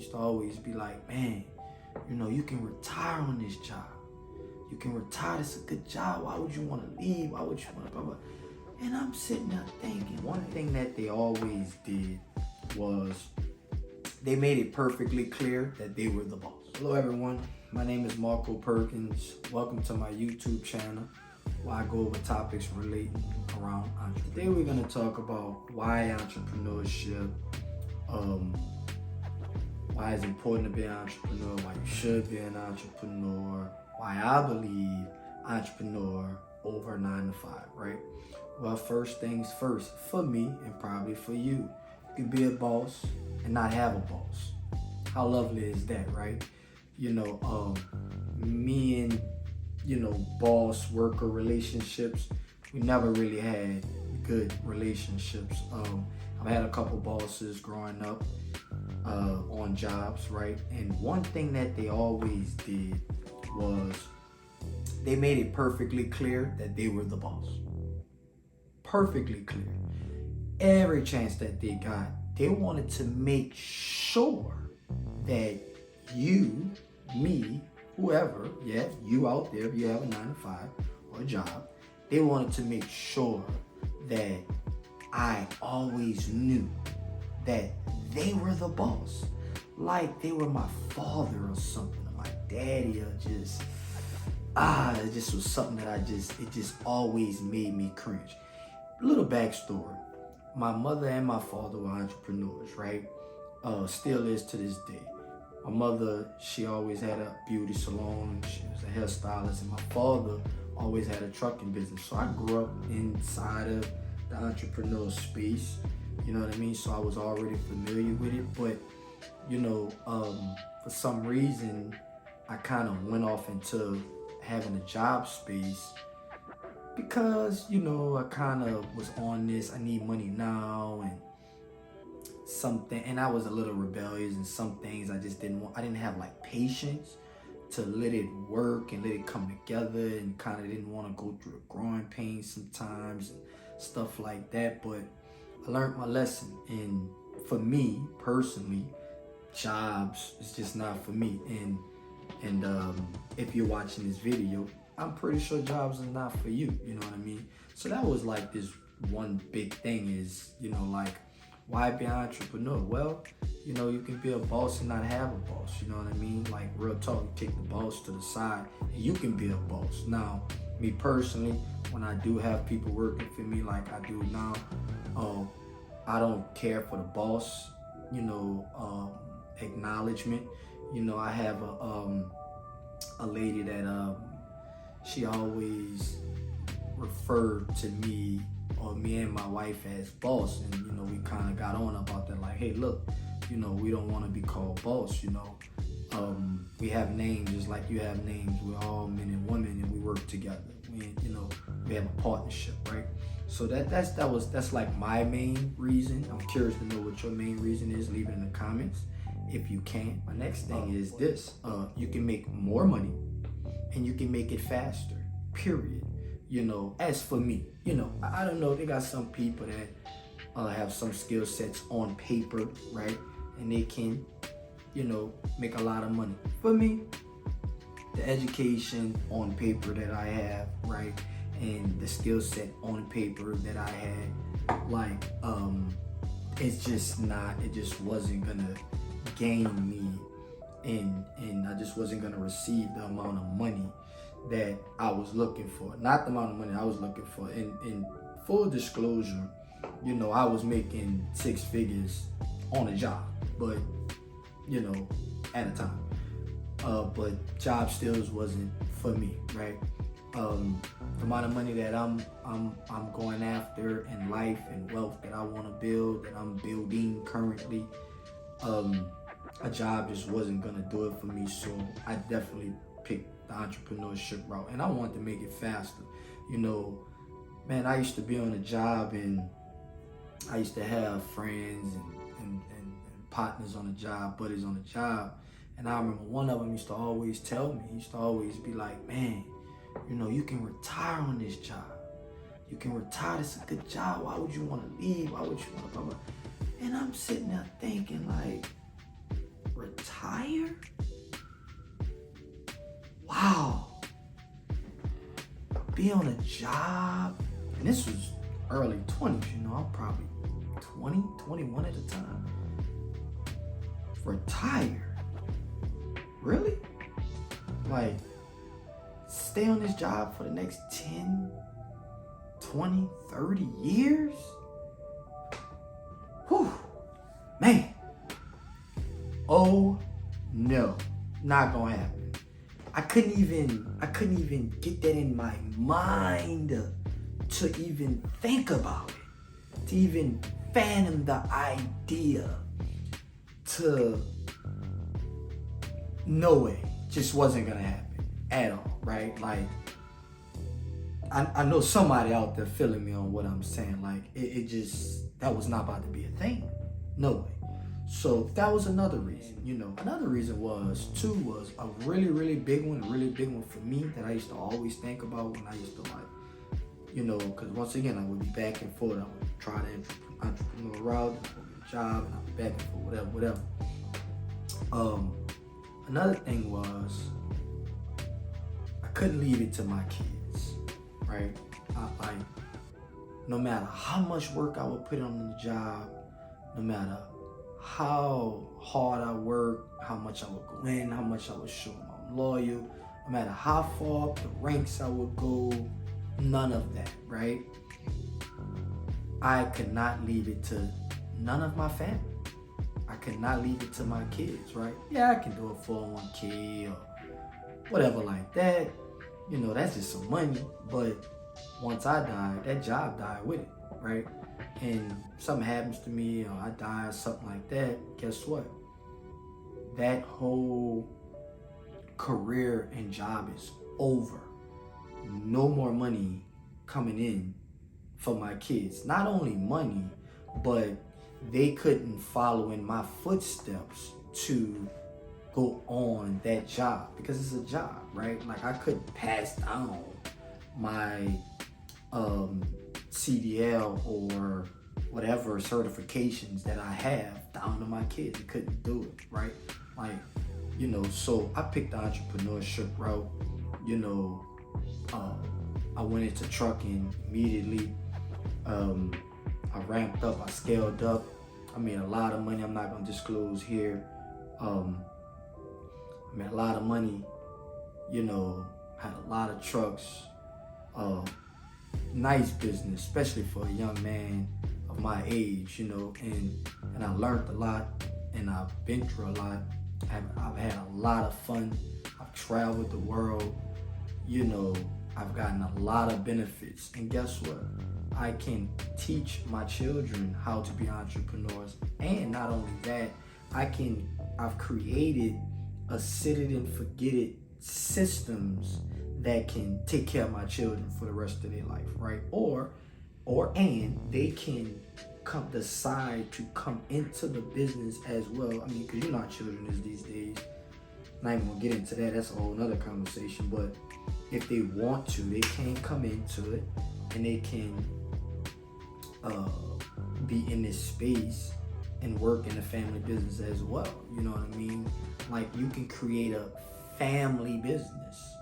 used to always be like, man, you can retire on this job. You can retire. It's a good job. Why would you want to leave? Why would you want to blah, blah? And I'm sitting there thinking, one thing that they always did was they made it perfectly clear that they were the boss. Hello everyone, my name is Marco Perkins. Welcome to my YouTube channel where I go over topics relating around entrepreneurship. Today we're going to talk about why entrepreneurship, why it's important to be an entrepreneur, why you should be an entrepreneur, why I believe entrepreneur over 9 to 5, right? Well, first things first, for me and probably for you, you can be a boss and not have a boss. How lovely is that, right? Me and, boss worker relationships, we never really had good relationships. I've had a couple bosses growing up on jobs, right? And one thing that they always did was they made it perfectly clear that they were the boss. Perfectly clear. Every chance that they got, they wanted to make sure that you, me, whoever, you out there, if you have a 9 to 5 or a job, they wanted to make sure that I always knew that they were the boss. Like they were my father or something, or my daddy, or just, it just was something that it just always made me cringe. Little backstory. My mother and my father were entrepreneurs, right? Still is to this day. My mother, she always had a beauty salon. She was a hairstylist. And my father always had a trucking business. So I grew up inside of the entrepreneur space. You know what I mean? So I was already familiar with it. But, for some reason, I kind of went off into having a job space because, I kind of was on this, I need money now and something, and I was a little rebellious and some things I just didn't want. I didn't have like patience to let it work and let it come together, and kind of didn't want to go through the growing pains sometimes and stuff like that. But I learned my lesson, and for me personally, jobs is just not for me. And if you're watching this video, I'm pretty sure jobs are not for you, you know what I mean? So that was like this one big thing is, why be an entrepreneur? Well, you can be a boss and not have a boss, you know what I mean? Like real talk, you take the boss to the side and you can be a boss. Now, me personally, when I do have people working for me like I do now, I don't care for the boss, acknowledgement. I have a lady that she always referred to me or me and my wife as boss, and we kind of got on about that, like, hey, look, we don't want to be called boss. We have names just like you have names. We're all men and women and we work together. We have a partnership, right? So that's like my main reason. I'm curious to know what your main reason is. Leave it in the comments if you can. My next thing is this: you can make more money and you can make it faster, period. As for me, I don't know, they got some people that have some skill sets on paper, right? And they can, make a lot of money. For me, the education on paper that I have, right? And the skill set on paper that I had, it just wasn't gonna gain me, and I just wasn't gonna receive the amount of money that I was looking for. Not the amount of money I was looking for. In full disclosure, I was making 6 figures on a job, but at a time. But job skills wasn't for me, right? The amount of money that I'm going after in life and wealth that I want to build, that I'm building currently, a job just wasn't gonna do it for me. So I definitely picked the entrepreneurship route, and I wanted to make it faster. Man, I used to be on a job and I used to have friends and partners on the job, buddies on the job. And I remember one of them used to always tell me, he used to always be like, man, you can retire on this job. You can retire, it's a good job. Why would you want to leave? Why would you want to blah, blah? And I'm sitting there thinking like, retire? Wow. Be on a job, and this was early 20s, I'm probably 20, 21 at the time. Retire? Really? Like, stay on this job for the next 10, 20, 30 years? Whew, man. Oh no, not gonna happen. I couldn't even get that in my mind to even think about it, to even fathom the idea, to no way, just wasn't gonna happen at all, right? Like, I know somebody out there feeling me on what I'm saying. Like, it just, that was not about to be a thing. No way. So that was another reason, Another reason was a really, really big one for me that I used to always think about when I used to because once again, I would be back and forth. I would try the entrepreneur route, I would get a job, and I'd be back and forth, whatever. Another thing was, I couldn't leave it to my kids, right? No matter how much work I would put on the job, no matter how hard I work, how much I would go in, how much I would show them I'm loyal, no matter how far up the ranks I would go, none of that, right? I could not leave it to none of my family. I could not leave it to my kids, right? Yeah, I can do a 401k or whatever like that. That's just some money. But once I die, that job died with it, right? And something happens to me, or I die or something like that, guess what? That whole career and job is over. No more money coming in for my kids. Not only money, but they couldn't follow in my footsteps to go on that job because it's a job, right? Like, I couldn't pass down my CDL or whatever certifications that I have down to my kids. I couldn't do it, right? Like, so I picked the entrepreneurship route. I went into trucking immediately. I ramped up, I scaled up. I made a lot of money. I'm not gonna disclose here. I made a lot of money, had a lot of trucks. Nice business, especially for a young man of my age, and I learned a lot, and I've been through a lot. I've had a lot of fun. I've traveled the world, I've gotten a lot of benefits. And guess what? I can teach my children how to be entrepreneurs. And not only that, I've created a set it and forget it systems that can take care of my children for the rest of their life, right? And they can decide to come into the business as well. I mean, because how children is these days. Not even gonna get into that. That's a whole nother conversation. But if they want to, they can come into it, and they can be in this space and work in the family business as well. You know what I mean? Like, you can create a family business,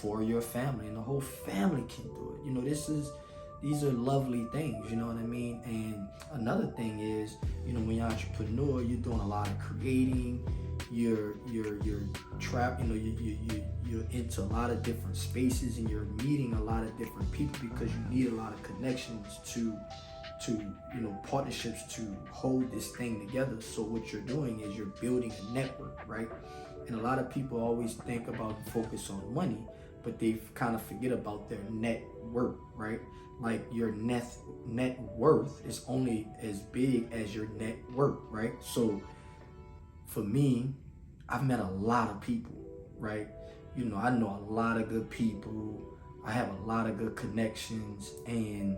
for your family, and the whole family can do it. These are lovely things, you know what I mean? And another thing is, when you're an entrepreneur, you're doing a lot of creating. You're into a lot of different spaces, and you're meeting a lot of different people because you need a lot of connections to partnerships to hold this thing together. So what you're doing is you're building a network, right? And a lot of people always think about and focus on money, but they kind of forget about their net worth, right? Like, your net worth is only as big as your net worth, right? So for me, I've met a lot of people, right? I know a lot of good people. I have a lot of good connections, and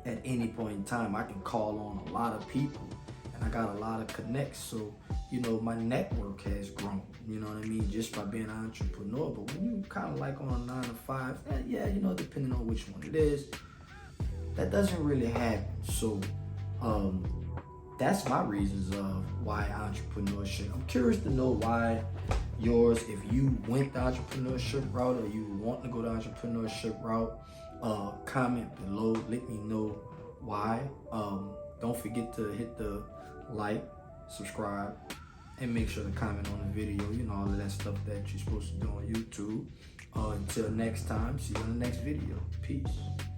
at any point in time, I can call on a lot of people, and I got a lot of connects. So, my network has grown, you know what I mean, just by being an entrepreneur. But when you kind of like on a 9 to 5, depending on which one it is, that doesn't really happen. So, that's my reasons of why entrepreneurship. I'm curious to know why yours, if you went the entrepreneurship route or you want to go the entrepreneurship route. Comment below, let me know why. Don't forget to hit the like, subscribe, and make sure to comment on the video, all of that stuff that you're supposed to do on YouTube. Until next time, see you in the next video. Peace.